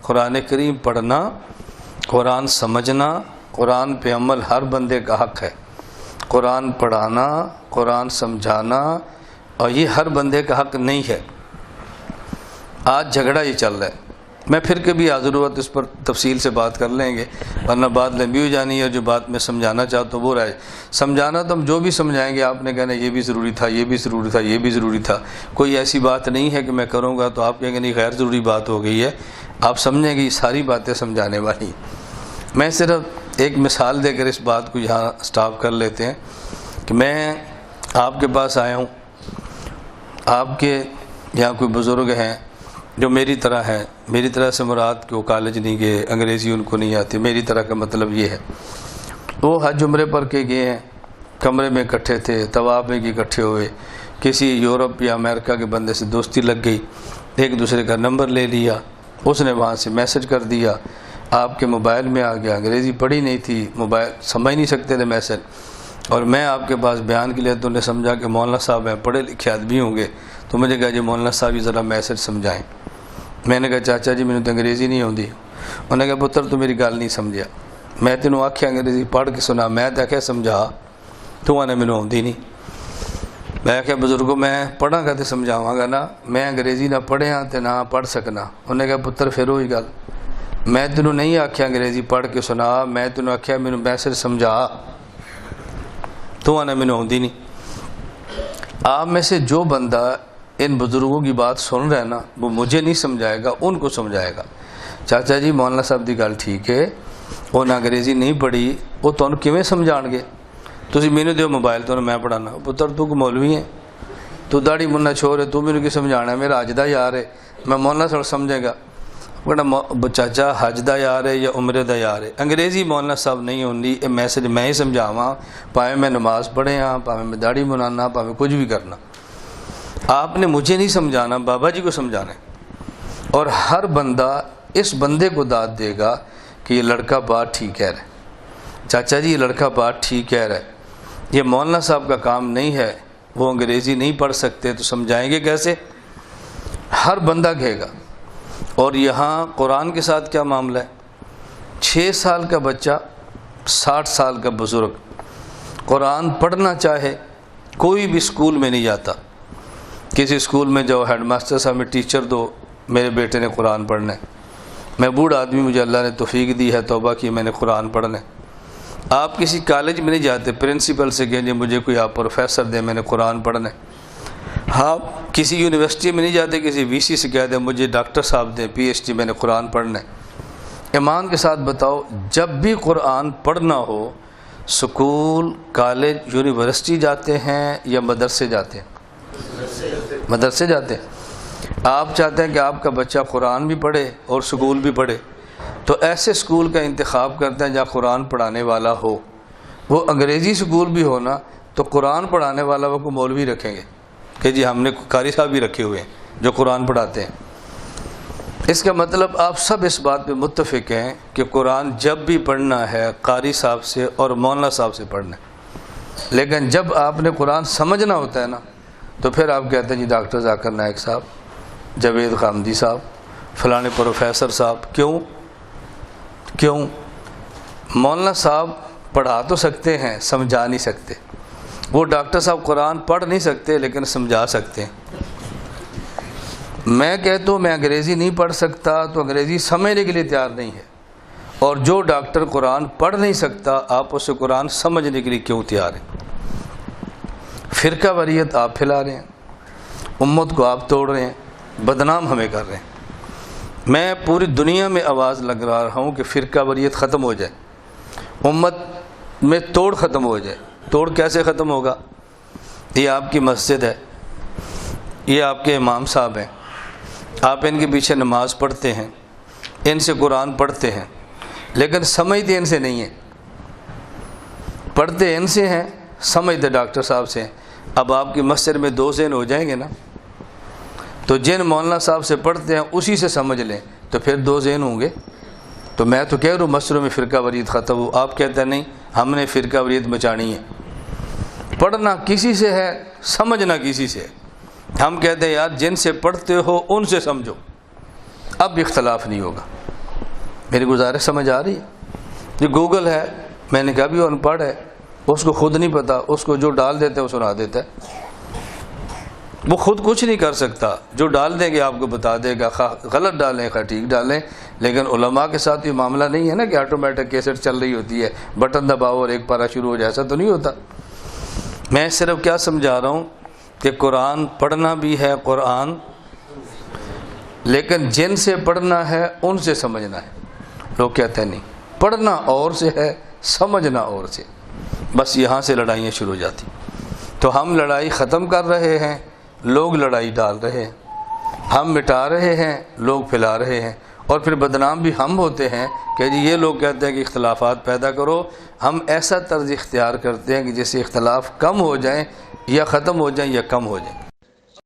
قرآن کریم پڑھنا، قرآن سمجھنا، قرآن پہ عمل ہر بندے کا حق ہے۔ قرآن پڑھانا، قرآن سمجھانا، اور یہ ہر بندے کا حق نہیں ہے۔ آج جھگڑا یہ چل رہا ہے۔ میں پھر کبھی ضرورت اس پر تفصیل سے بات کر لیں گے، ورنہ بات لمبی ہو جانی ہے، اور جو بات میں سمجھانا چاہتا ہوں وہ رہے۔ سمجھانا تو ہم جو بھی سمجھائیں گے آپ نے کہنا یہ بھی ضروری تھا، یہ بھی ضروری تھا، یہ بھی ضروری تھا۔ کوئی ایسی بات نہیں ہے کہ میں کروں گا تو آپ کہیں گے نہیں غیر ضروری بات ہو گئی ہے، آپ سمجھیں گے یہ ساری باتیں سمجھانے والی۔ میں صرف ایک مثال دے کر اس بات کو یہاں سٹاپ کر لیتے ہیں کہ میں آپ کے پاس آیا ہوں، آپ کے یہاں کوئی بزرگ ہیں جو میری طرح ہیں، میری طرح سے مراد کہ وہ کالج نہیں گئے، انگریزی ان کو نہیں آتی، میری طرح کا مطلب یہ ہے۔ وہ حج عمرے پر کے گئے ہیں، کمرے میں اکٹھے تھے، طواف میں اکٹھے ہوئے، کسی یورپ یا امریکہ کے بندے سے دوستی لگ گئی، ایک دوسرے کا نمبر لے لیا، اس نے وہاں سے میسج کر دیا، آپ کے موبائل میں آ گیا، انگریزی پڑھی نہیں تھی، موبائل سمجھ نہیں سکتے تھے میسج، اور میں آپ کے پاس بیان کے لیے تو نے سمجھا کہ مولانا صاحب ہیں، پڑھے لکھے آدمی ہوں گے، تو مجھے کہا جی مولانا صاحب ذرا میسج سمجھائیں۔ میں نے کہا چاچا جی میں نے تو انگریزی نہیں ہوندی۔ انہوں نے کہا پتر تو میری گل نہیں سمجھا، میں تینوں آکھیا انگریزی پڑھ کے سنا، میں تو آخیا سمجھا، تو آنے مینوں آندی نہیں۔ میں آخیا بزرگوں میں پڑھاں گا تو سمجھاواں گا نا، میں انگریزی نہ پڑھیا تے نہ پڑھ سکنا۔ انہوں نے کہا پتر پھر وہی گل، میں تینوں نہیں آکھیا انگریزی پڑھ کے سنا، میں تینوں آکھیا مینوں میسج سمجھا، تو آنے مینوں آندی نہیں۔ آپ میں سے جو بندہ ان بزرگوں کی بات سن رہا ہے نا، وہ مجھے نہیں سمجھائے گا، ان کو سمجھائے گا۔ چاچا جی مولانا صاحب دی گل ٹھیک ہے، وہ نہ انگریزی نہیں پڑھی، وہ تمہیں کیویں سمجھان گے؟ تسی مینوں دیو موبائل تو میں پڑھانا۔ پتر تو کو مولوی ہے، تو داڑھی منہ چھوڑ ہے، تو مینوں کی سمجھانا ہے؟ میرا حج دا یار ہے، میں مولانا صاحب سمجھے گا؟ کہنا چاچا حج دا یار ہے یا عمرے دا یار ہے، انگریزی مولانا صاحب نہیں ہوندی، یہ میسج میں ہی سمجھاواں، پاویں میں نماز پڑھے ہاں، پاویں میں داڑھی منانا، پاویں کچھ بھی کرنا۔ آپ نے مجھے نہیں سمجھانا، بابا جی کو سمجھانا ہے۔ اور ہر بندہ اس بندے کو داد دے گا کہ یہ لڑکا بات ٹھیک کہہ رہا ہے، چاچا جی یہ لڑکا بات ٹھیک کہہ رہا ہے، یہ مولانا صاحب کا کام نہیں ہے، وہ انگریزی نہیں پڑھ سکتے تو سمجھائیں گے کیسے؟ ہر بندہ کہے گا۔ اور یہاں قرآن کے ساتھ کیا معاملہ ہے؟ 6 سال کا بچہ، 60 سال کا بزرگ قرآن پڑھنا چاہے، کوئی بھی اسکول میں نہیں جاتا۔ کسی اسکول میں جاؤ، ہیڈ ماسٹر صاحب میں ٹیچر دو، میرے بیٹے نے قرآن پڑھنا ہے۔ میں بوڑھا آدمی، مجھے اللہ نے توفیق دی ہے، توبہ کی، میں نے قرآن پڑھنا ہے۔ آپ کسی کالج میں نہیں جاتے، پرنسپل سے کہیں جی مجھے کوئی آپ پروفیسر دیں، میں نے قرآن پڑھنا ہے۔ آپ کسی یونیورسٹی میں نہیں جاتے، کسی وی سی سے کہہ دیں مجھے ڈاکٹر صاحب دیں، پی ایچ ڈی، میں نے قرآن پڑھنا ہے۔ ایمان کے ساتھ بتاؤ، جب بھی قرآن پڑھنا ہو، سکول، کالج، یونیورسٹی جاتے ہیں یا مدرسے جاتے ہیں؟ مدرسے جاتے ہیں۔ آپ چاہتے ہیں کہ آپ کا بچہ قرآن بھی پڑھے اور سکول بھی پڑھے، تو ایسے سکول کا انتخاب کرتے ہیں جہاں قرآن پڑھانے والا ہو۔ وہ انگریزی سکول بھی ہونا تو قرآن پڑھانے والا وہ کو مولوی رکھیں گے کہ جی ہم نے قاری صاحب بھی رکھے ہوئے ہیں جو قرآن پڑھاتے ہیں۔ اس کا مطلب آپ سب اس بات پہ متفق ہیں کہ قرآن جب بھی پڑھنا ہے قاری صاحب سے اور مولانا صاحب سے پڑھنا ہے، لیکن جب آپ نے قرآن سمجھنا ہوتا ہے نا تو پھر آپ کہتے ہیں جی ڈاکٹر ذاکر نائک صاحب، جاوید خامدی صاحب، فلانے پروفیسر صاحب۔ کیوں؟ مولانا صاحب پڑھا تو سکتے ہیں، سمجھا نہیں سکتے۔ وہ ڈاکٹر صاحب قرآن پڑھ نہیں سکتے لیکن سمجھا سکتے ہیں۔ میں کہتا ہوں میں انگریزی نہیں پڑھ سکتا تو انگریزی سمجھنے کے لیے تیار نہیں ہے، اور جو ڈاکٹر قرآن پڑھ نہیں سکتا آپ اسے قرآن سمجھنے کے لیے کیوں تیار ہیں؟ فرقہ واریت آپ پھیلا رہے ہیں، امت کو آپ توڑ رہے ہیں، بدنام ہمیں کر رہے ہیں۔ میں پوری دنیا میں آواز لگا رہا ہوں کہ فرقہ واریت ختم ہو جائے، امت میں توڑ ختم ہو جائے۔ توڑ کیسے ختم ہوگا؟ یہ آپ کی مسجد ہے، یہ آپ کے امام صاحب ہیں، آپ ان کے پیچھے نماز پڑھتے ہیں، ان سے قرآن پڑھتے ہیں، لیکن سمجھتے ان سے نہیں ہیں۔ پڑھتے ان سے ہیں، سمجھتے ڈاکٹر صاحب سے ہیں۔ اب آپ کی مسجد میں 2 ذہن ہو جائیں گے نا، تو جن مولانا صاحب سے پڑھتے ہیں اسی سے سمجھ لیں تو پھر 2 ذہن ہوں گے۔ تو میں تو کہہ رہا ہوں مسجدوں میں فرقہ واریت ختم ہو، آپ کہتے ہیں نہیں ہم نے فرقہ واریت مچانی ہے۔ پڑھنا کسی سے ہے، سمجھنا کسی سے ہے۔ ہم کہتے ہیں یار جن سے پڑھتے ہو ان سے سمجھو، اب اختلاف نہیں ہوگا۔ میری گزارش سمجھ آ رہی ہے؟ یہ گوگل ہے، میں نے کہا بھی ان پڑھ ہے، اس کو خود نہیں پتا، اس کو جو ڈال دیتے وہ سنا دیتا ہے، وہ خود کچھ نہیں کر سکتا، جو ڈال دیں گے آپ کو بتا دے گا، خواہ غلط ڈالیں خواہ ٹھیک ڈالیں۔ لیکن علماء کے ساتھ یہ معاملہ نہیں ہے نا کہ آٹومیٹک کیسٹ چل رہی ہوتی ہے، بٹن دباؤ اور ایک پارہ شروع ہو جائے، ایسا تو نہیں ہوتا۔ میں صرف کیا سمجھا رہا ہوں کہ قرآن پڑھنا بھی ہے قرآن، لیکن جن سے پڑھنا ہے ان سے سمجھنا ہے۔ لوگ کہتے ہیں نہیں، پڑھنا اور سے ہے، سمجھنا اور سے، بس یہاں سے لڑائیاں شروع ہو جاتی۔ تو ہم لڑائی ختم کر رہے ہیں، لوگ لڑائی ڈال رہے ہیں، ہم مٹا رہے ہیں، لوگ پھیلا رہے ہیں، اور پھر بدنام بھی ہم ہوتے ہیں کہ جی یہ لوگ کہتے ہیں کہ اختلافات پیدا کرو، ہم ایسا طرز اختیار کرتے ہیں کہ جس سے اختلاف کم ہو جائیں یا ختم ہو جائیں یا کم ہو جائیں۔